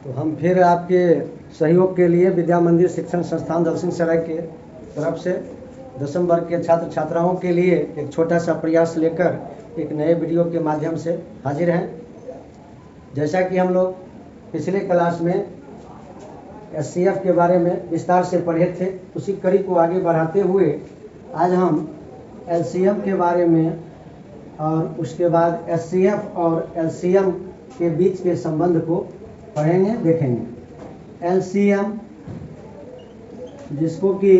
तो हम फिर आपके सहयोग के लिए विद्या मंदिर शिक्षण संस्थान दलसिंह सराय के तरफ से 10वीं वर्ग के छात्र छात्राओं के लिए एक छोटा सा प्रयास लेकर एक नए वीडियो के माध्यम से हाजिर हैं। जैसा कि हम लोग पिछले क्लास में SCF के बारे में विस्तार से पढ़े थे, उसी कड़ी को आगे बढ़ाते हुए आज हम LCM के बारे में और उसके बाद SCF और LCM के बीच के संबंध को पढ़ेंगे, देखेंगे। LCM, जिसको कि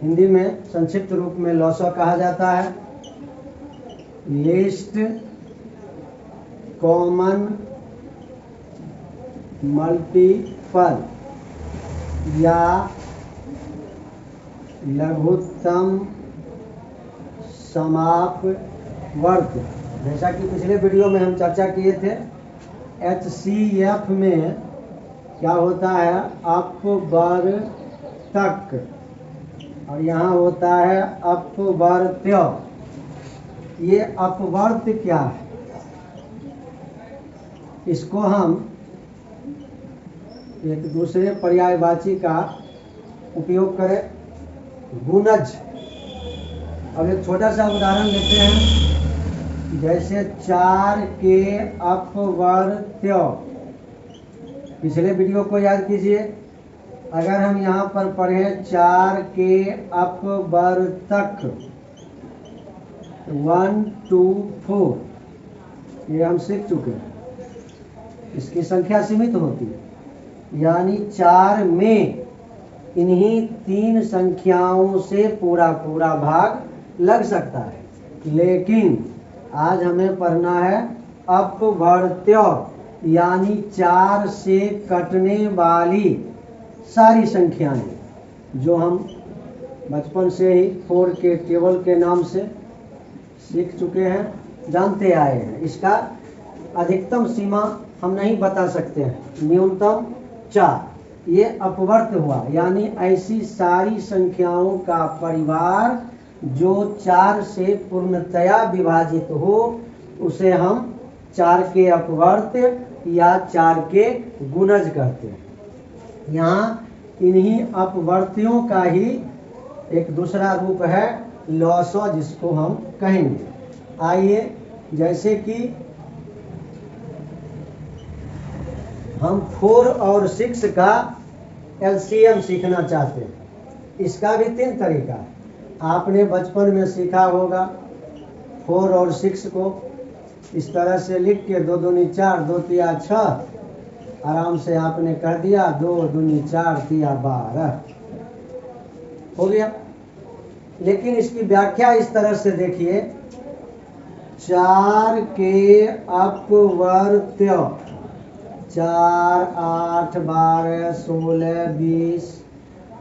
हिंदी में संक्षिप्त रूप में लॉसो कहा जाता है, लीस्ट कॉमन मल्टीपल या लघुत्तम समापवर्त। जैसा कि पिछले वीडियो में हम चर्चा किए थे, HCF में क्या होता है, अपवर्तक, और यहाँ होता है अपवर्त्य। ये अपवर्त क्या है, इसको हम एक दूसरे पर्यायवाची का उपयोग करें, गुणज। अब एक छोटा सा उदाहरण लेते हैं, जैसे 4 के अपवर्त्य। पिछले वीडियो को याद कीजिए। अगर हम यहाँ पर पढ़ें 4 के अपवर्तक 1 2 4, ये हम सीख चुके हैं। इसकी संख्या सीमित होती है, यानी 4 में इन्हीं 3 संख्याओं से पूरा भाग लग सकता है। लेकिन आज हमें पढ़ना है अपवर्त्य, यानी 4 से कटने वाली सारी संख्याएं, जो हम बचपन से ही 4 के टेबल के नाम से सीख चुके हैं, जानते आए हैं। इसका अधिकतम सीमा हम नहीं बता सकते हैं, न्यूनतम 4। ये अपवर्त हुआ, यानी ऐसी सारी संख्याओं का परिवार जो 4 से पूर्णतया विभाजित हो, उसे हम 4 के अपवर्त या 4 के गुणज कहते हैं। यहाँ इन्हीं अपवर्तियों का ही एक दूसरा रूप है लॉसो, जिसको हम कहेंगे। आइए, जैसे कि हम 4 और 6 का LCM सीखना चाहते हैं। इसका भी 3 तरीका है। आपने बचपन में सीखा होगा 4 और 6 को इस तरह से लिख के 2 दूनी 4, 2 तिया 6, आराम से आपने कह दिया 2 दूनी 4 तिया 12 हो गया। लेकिन इसकी व्याख्या इस तरह से देखिए, 4 के अपवर्त्य 4 8 12 16 20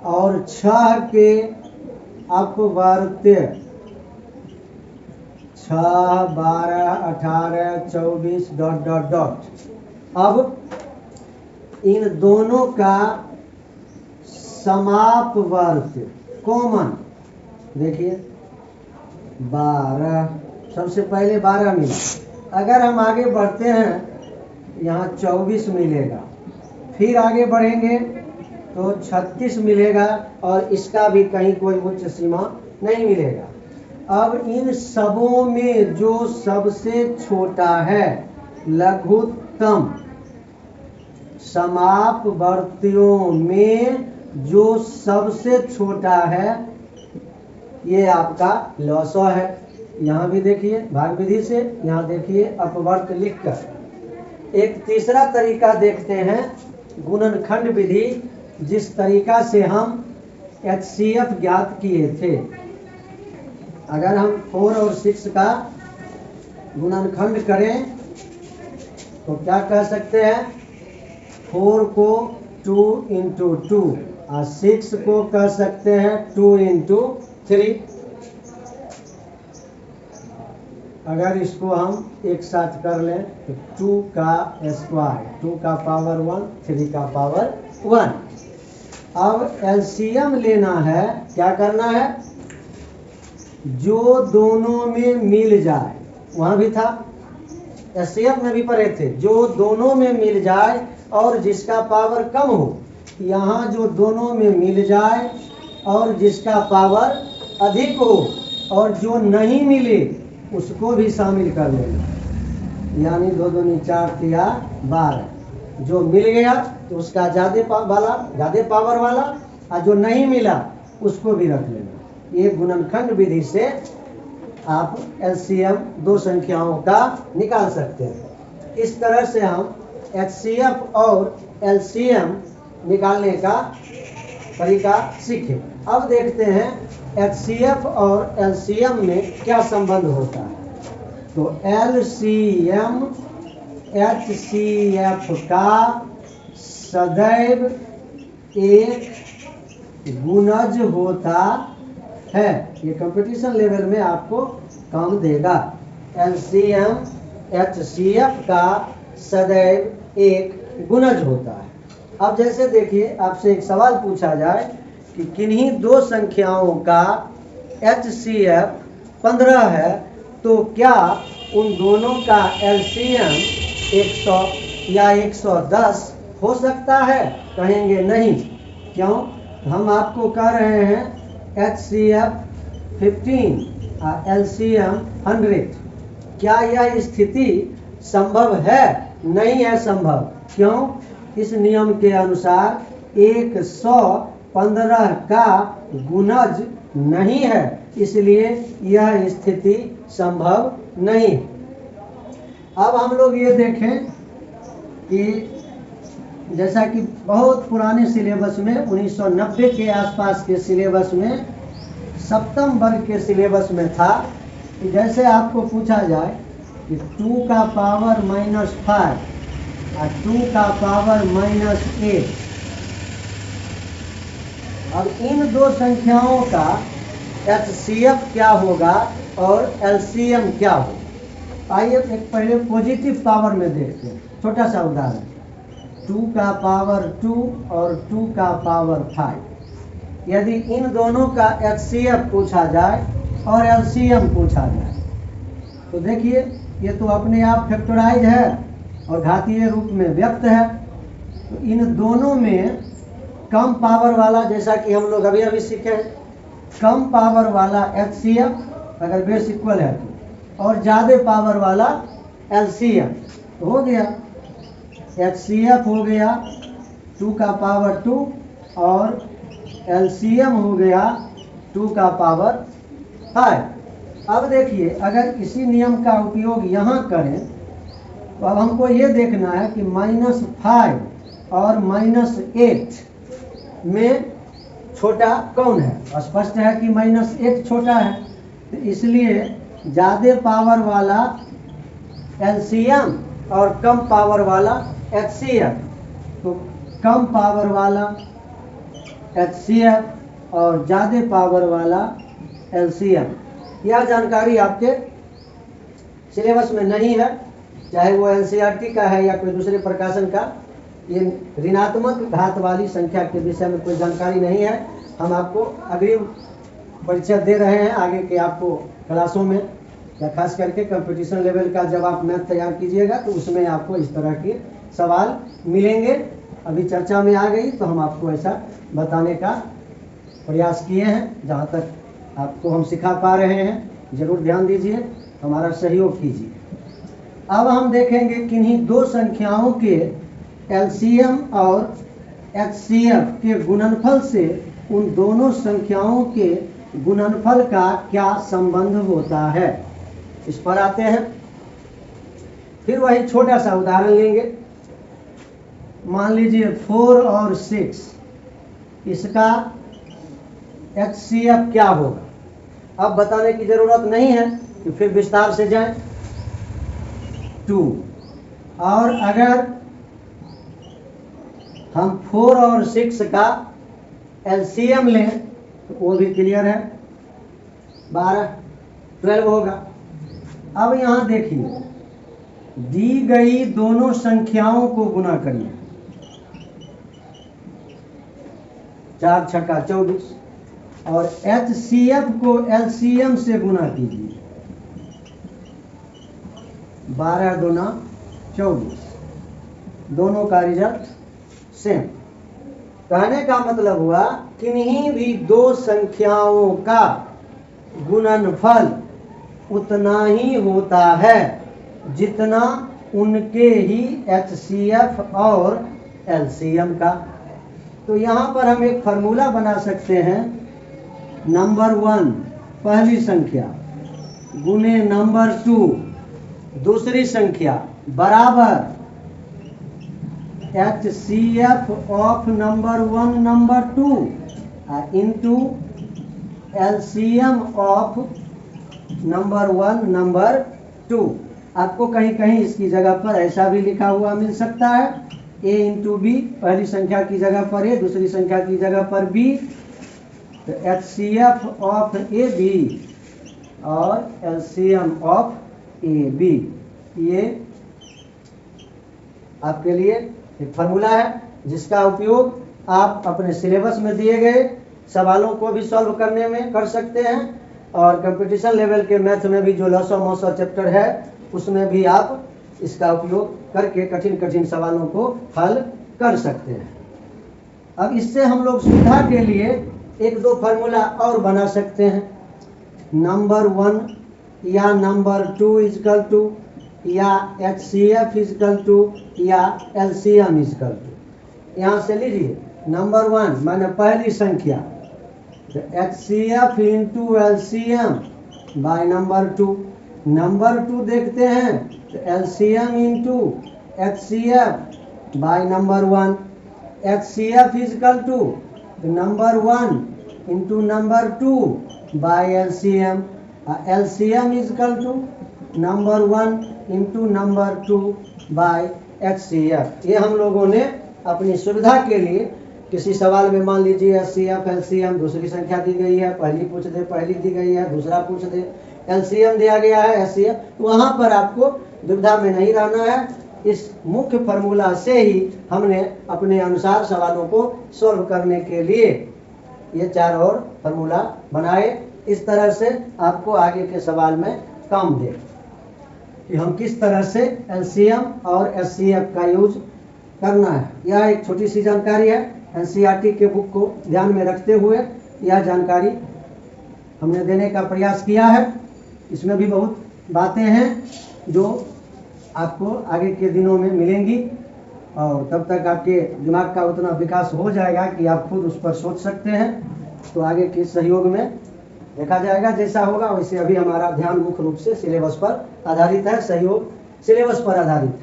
और 6 के अपवर्त्य 6 12 18 24 ... अब इन दोनों का समापवर्त्य कॉमन देखिए 12। सबसे पहले 12 मिला। अगर हम आगे बढ़ते हैं, यहाँ 24 मिलेगा, फिर आगे बढ़ेंगे तो 36 मिलेगा, और इसका भी कहीं कोई उच्च सीमा नहीं मिलेगा। अब इन सबों में जो सबसे छोटा है, लघुत्तम समापवर्तियों में जो सबसे छोटा है, ये आपका लॉसो है। यहाँ भी देखिए भाग विधि से, यहाँ देखिए अपवर्त लिखकर। एक तीसरा तरीका देखते हैं, गुणनखंड विधि, जिस तरीका से हम HCF ज्ञात किए थे। अगर हम 4 और 6 का गुणनखंड करें तो क्या कह सकते हैं, 4 को 2 × 2 और 6 को कह सकते हैं 2 × 3। अगर इसको हम एक साथ कर लें तो 2 का स्क्वायर, 2 का पावर 1, 3 का पावर 1। अब LCM लेना है, क्या करना है, जो दोनों में मिल जाए। वहाँ भी था एचसीएफ में भी पढ़े थे, जो दोनों में मिल जाए और जिसका पावर कम हो। यहाँ जो दोनों में मिल जाए और जिसका पावर अधिक हो और जो नहीं मिले उसको भी शामिल कर लेना, यानी 2 दूनी 4 तिया 12। जो मिल गया तो उसका ज़्यादा पावर वाला, और जो नहीं मिला उसको भी रख लेना। ये गुणनखंड विधि से आप एलसीएम 2 संख्याओं का निकाल सकते हैं। इस तरह से हम एचसीएफ और एलसीएम निकालने का तरीका सीखे। अब देखते हैं एचसीएफ और एलसीएम में क्या संबंध होता है। तो एलसीएम एचसीएफ का सदैव एक गुणज होता है। ये कंपटीशन लेवल में आपको काम देगा। एलसीएम एचसीएफ का सदैव एक गुणज होता है। अब जैसे देखिए, आपसे एक सवाल पूछा जाए कि किन्हीं 2 संख्याओं का एचसीएफ 15 है, तो क्या उन दोनों का एलसीएम 100 या 110 हो सकता है? कहेंगे नहीं। क्यों? हम आपको कह रहे हैं एचसीएफ 15 और एलसीएम 100। क्या यह स्थिति संभव है? नहीं है संभव। क्यों? इस नियम के अनुसार 115 का गुणज नहीं है, इसलिए यह स्थिति संभव नहीं। अब हम लोग ये देखें कि जैसा कि बहुत पुराने सिलेबस में 1990 के आसपास के सिलेबस में, सप्तम वर्ग के सिलेबस में था कि जैसे आपको पूछा जाए कि 2 का पावर -5 और 2 का पावर -8, अब इन 2 संख्याओं का एचसीएफ क्या होगा और एलसीएम क्या होगा। आइए एक पहले पॉजिटिव पावर में देखते हैं। छोटा सा उदाहरण, 2 का पावर 2 और 2 का पावर 5। यदि इन दोनों का एचसीएफ पूछा जाए और एलसीएम पूछा जाए, तो देखिए ये तो अपने आप फैक्टराइज है और घातीय रूप में व्यक्त है। तो इन दोनों में कम पावर वाला, जैसा कि हम लोग अभी अभी सीखे, कम पावर वाला एचसीएफ अगर बेस इक्वल है तो, और ज़्यादा पावर वाला एलसीएम, तो हो गया एचसीएफ हो गया 2 का पावर 2 और एलसीएम हो गया 2 का पावर 5। अब देखिए, अगर इसी नियम का उपयोग यहाँ करें तो अब हमको ये देखना है कि -5 और -8 में छोटा कौन है। स्पष्ट है कि -8 छोटा है, तो इसलिए ज़्यादा पावर वाला एलसीएम और कम पावर वाला एचसीएफ। तो कम पावर वाला एचसीएफ और ज़्यादा पावर वाला एलसीएम। यह जानकारी आपके सिलेबस में नहीं है, चाहे वो एनसीईआरटी का है या कोई दूसरे प्रकाशन का। ये ऋणात्मक घात वाली संख्या के विषय में कोई जानकारी नहीं है। हम आपको अग्रिम परिचय दे रहे हैं आगे के आपको क्लासों में, या खास करके कंपटीशन लेवल का जब आप मैथ तैयार कीजिएगा तो उसमें आपको इस तरह के सवाल मिलेंगे। अभी चर्चा में आ गई तो हम आपको ऐसा बताने का प्रयास किए हैं। जहाँ तक आपको हम सिखा पा रहे हैं, ज़रूर ध्यान दीजिए, हमारा सहयोग कीजिए। अब हम देखेंगे किन्हीं 2 संख्याओं के एलसीएम और एचसीएफ के गुणनफल से उन दोनों संख्याओं के गुणनफल का क्या संबंध होता है, इस पर आते हैं। फिर वही छोटा सा उदाहरण लेंगे। मान लीजिए 4 और 6, इसका एचसीएफ क्या होगा। अब बताने की जरूरत नहीं है कि फिर विस्तार से जाएं। 2, और अगर हम 4 और 6 का एलसीएम लें तो वो भी क्लियर है, 12 होगा। अब यहाँ देखिए, दी गई दोनों संख्याओं को गुना करिए, 4 छक्का 24, और एचसीएफ को एलसीएम से गुना कीजिए, 12 दूना 24, दोनों का रिजल्ट सेम। कहने का मतलब हुआ किन्हीं भी दो संख्याओं का गुणनफल उतना ही होता है जितना उनके ही HCF और LCM का। तो यहाँ पर हम एक फार्मूला बना सकते हैं, नंबर 1 पहली संख्या गुने नंबर 2 दूसरी संख्या बराबर HCF of number 1 number 2 into LCM of number 1 number 2। आपको कहीं कहीं इसकी जगह पर ऐसा भी लिखा हुआ मिल सकता है, A इंटू बी, पहली संख्या की जगह पर A, दूसरी संख्या की जगह पर B। तो HCF ऑफ AB और LCM ऑफ AB, ये आपके लिए एक फार्मूला है जिसका उपयोग आप अपने सिलेबस में दिए गए सवालों को भी सॉल्व करने में कर सकते हैं, और कंपटीशन लेवल के मैथ में भी जो लॉस ऑफ मॉस चैप्टर है उसमें भी आप इसका उपयोग करके कठिन कठिन सवालों को हल कर सकते हैं। अब इससे हम लोग सुविधा के लिए एक दो फार्मूला और बना सकते हैं, नंबर 1 या नंबर 2 इजकल टू या HCF इजकल टू या LCM इजकल टू। यहाँ से लीजिए नंबर 1 माने पहली संख्या, तो HCF into LCM by number 2। Number 2 देखते हैं तो LCM into HCF by number 1। HCF is equal to number 1 into number 2 by LCM। LCM is equal to number 1 into number 2 by HCF। ये हम लोगों ने अपनी सुविधा के लिए किसी सवाल में मान लीजिए HCF LCM दूसरी संख्या दी गई है, पहली पूछ दे, पहली दी गई है, दूसरा पूछ दे, LCM दिया गया है HCF, तो वहाँ पर आपको दुविधा में नहीं रहना है। इस मुख्य फार्मूला से ही हमने अपने अनुसार सवालों को सॉल्व करने के लिए ये 4 और फार्मूला बनाए। इस तरह से आपको आगे के सवाल में काम दे कि हम किस तरह से LCM और HCF का यूज करना है। यह एक छोटी सी जानकारी है, NCERT के बुक को ध्यान में रखते हुए यह जानकारी हमने देने का प्रयास किया है। इसमें भी बहुत बातें हैं जो आपको आगे के दिनों में मिलेंगी, और तब तक आपके दिमाग का उतना विकास हो जाएगा कि आप खुद उस पर सोच सकते हैं। तो आगे के सहयोग में देखा जाएगा, जैसा होगा वैसे। अभी हमारा ध्यान मुख्य रूप से सिलेबस पर आधारित है, सहयोग सिलेबस पर आधारित है।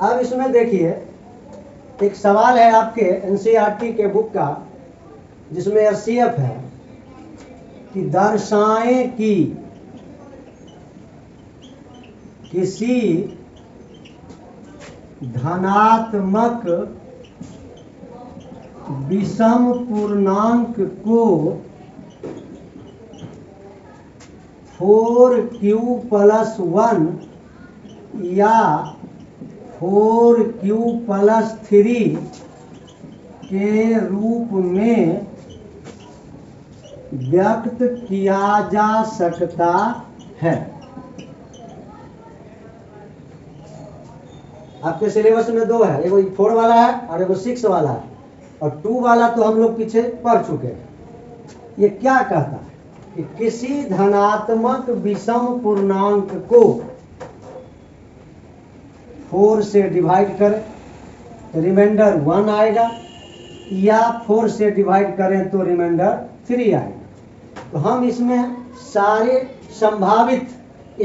अब इसमें देखिए एक सवाल है आपके NCERT के बुक का जिसमें HCF है कि दर्शाएं कि किसी धनात्मक विषम पूर्णांक को 4q+1 या 4q+3 के रूप में व्यक्त किया जा सकता है। आपके सिलेबस में 2 है, एगो 4 वाला है और एगो 6 वाला है, और 2 वाला तो हम लोग पीछे पढ़ चुके हैं। ये क्या कहता है कि किसी धनात्मक विषम पूर्णांक को 4 से डिवाइड करें तो रिमाइंडर 1 आएगा, या 4 से डिवाइड करें तो रिमाइंडर 3 आएगा। तो हम इसमें सारे संभावित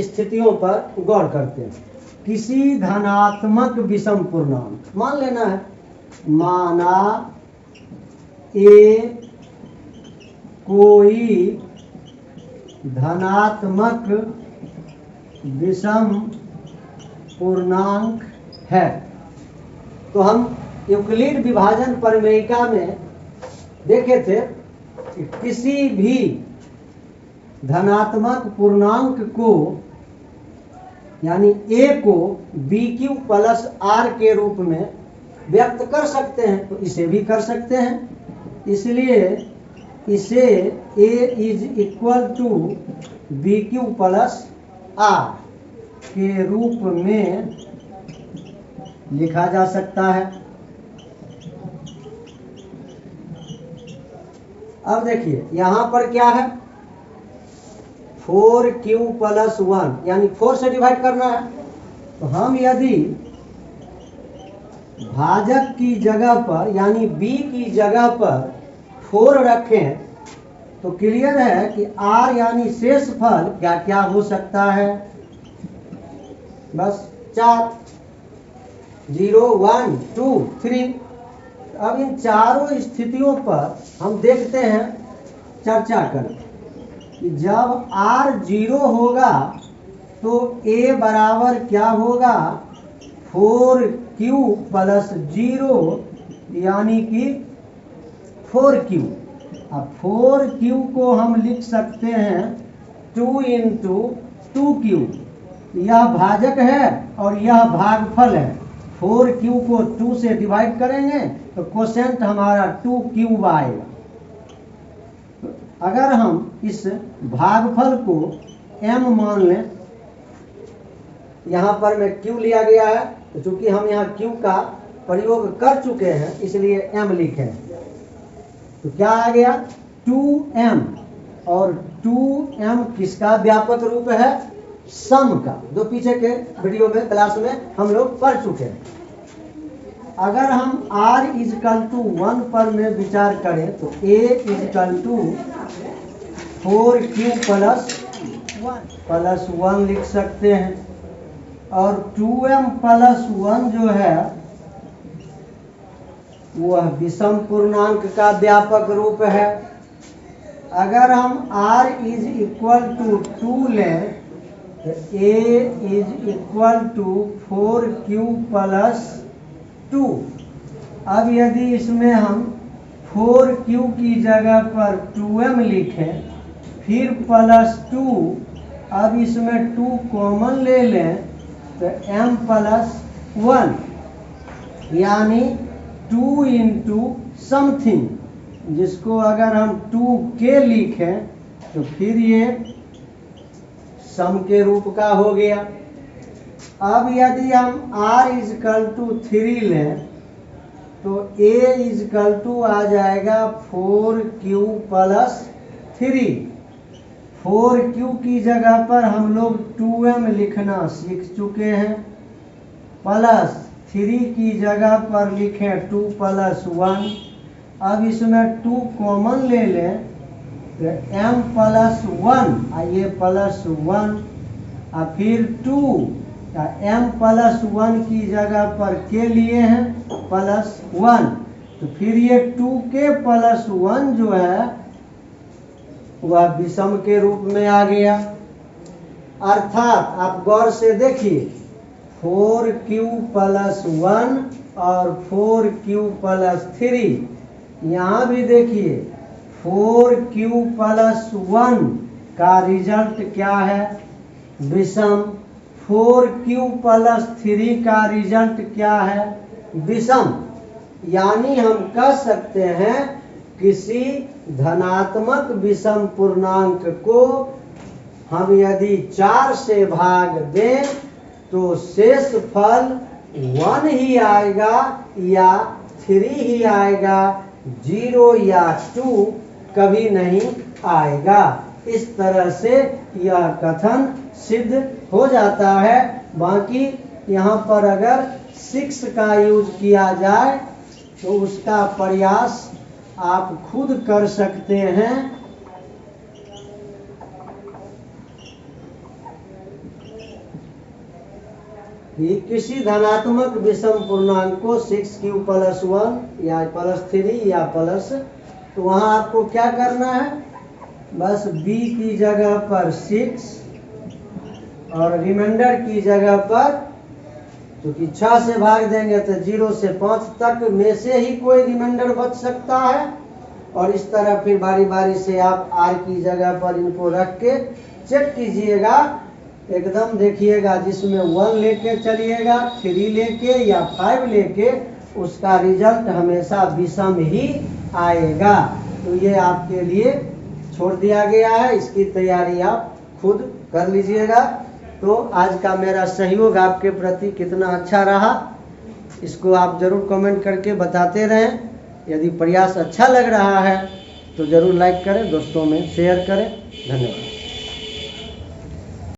स्थितियों पर गौर करते हैं। किसी धनात्मक विषम पूर्णांक मान लेना है, माना ए कोई धनात्मक विषम पूर्णांक है, तो हम यूक्लिड विभाजन प्रमेयिका में देखे थे कि किसी भी धनात्मक पूर्णांक को यानी a को BQ+R के रूप में व्यक्त कर सकते हैं, तो इसे भी कर सकते हैं। इसलिए इसे A = BQ+R के रूप में लिखा जा सकता है। अब देखिए यहां पर क्या है, 4q + 1 यानी 4 से डिवाइड करना है। तो हम यदि भाजक की जगह पर यानी b की जगह पर 4 रखें तो क्लियर है कि r यानी शेषफल क्या क्या हो सकता है, बस 4, 0, 1, 2, 3। अब इन चारों स्थितियों पर हम देखते हैं, चर्चा करें कि जब r 0 होगा तो a बराबर क्या होगा, 4q + 0 यानी कि 4q। अब 4q को हम लिख सकते हैं 2 × 2q, यह भाजक है और यह भागफल है। 4q को 2 से डिवाइड करेंगे तो क्वोशेंट हमारा 2q आएगा। अगर हम इस भागफल को m मान लें, यहाँ पर में q लिया गया है तो चूंकि हम यहाँ q का प्रयोग कर चुके हैं इसलिए m लिखे, तो क्या आ गया 2m। और 2m किसका व्यापक रूप है, सम का, जो पीछे के वीडियो में क्लास में हम लोग पढ़ चुके हैं। अगर हम r = 1 पर में विचार करें तो a = 4q + 1 लिख सकते हैं। और 2m + 1 जो है वह विषम पूर्णांक का व्यापक रूप है। अगर हम r = 2 लें तो a = 4q + 2। अब यदि इसमें हम 4q की जगह पर 2m लिखें फिर +2, अब इसमें 2 कॉमन ले लें तो m + 1 यानी 2 × समथिंग, जिसको अगर हम 2k लिखें तो फिर ये सम के रूप का हो गया। अब यदि हम r = 3 लें तो a आ जाएगा 4q + 3। 4q की जगह पर हम लोग 2m लिखना सीख चुके हैं, प्लस 3 की जगह पर लिखें 2 + 1। अब इसमें 2 कॉमन ले लें तो m + 1, ये +1 और फिर 2, m + 1 की जगह पर k लिए हैं +1, तो फिर ये 2k + 1 जो है वह विषम के रूप में आ गया। अर्थात आप गौर से देखिए 4q + 1 और 4q + 3, यहाँ भी देखिए 4q + 1 का रिजल्ट क्या है, विषम। 4q + 3 का रिजल्ट क्या है, विषम। यानी हम कह सकते हैं किसी धनात्मक विषम पूर्णांक को हम यदि 4 से भाग दें तो शेषफल 1 ही आएगा या 3 ही आएगा, 0 या 2 कभी नहीं आएगा। इस तरह से यह कथन सिद्ध हो जाता है। बाकी यहाँ पर अगर 6 का यूज किया जाए तो उसका प्रयास आप खुद कर सकते हैं। कि किसी धनात्मक विषम पूर्णांक को 6q + 1 या +3 या प्लस, तो वहां आपको क्या करना है, बस b की जगह पर 6 और रिमाइंडर की जगह पर, क्योंकि 6 से भाग देंगे तो 0 से 5 तक में से ही कोई रिमाइंडर बच सकता है। और इस तरह फिर बारी बारी से आप r की जगह पर इनको रख के चेक कीजिएगा, एकदम देखिएगा जिसमें 1 लेके चलिएगा, 3 लेके या 5 लेके, उसका रिजल्ट हमेशा विषम ही आएगा। तो ये आपके लिए छोड़ दिया गया है, इसकी तैयारी आप खुद कर लीजिएगा। तो आज का मेरा सहयोग आपके प्रति कितना अच्छा रहा, इसको आप ज़रूर कमेंट करके बताते रहें। यदि प्रयास अच्छा लग रहा है तो ज़रूर लाइक करें, दोस्तों में शेयर करें। धन्यवाद।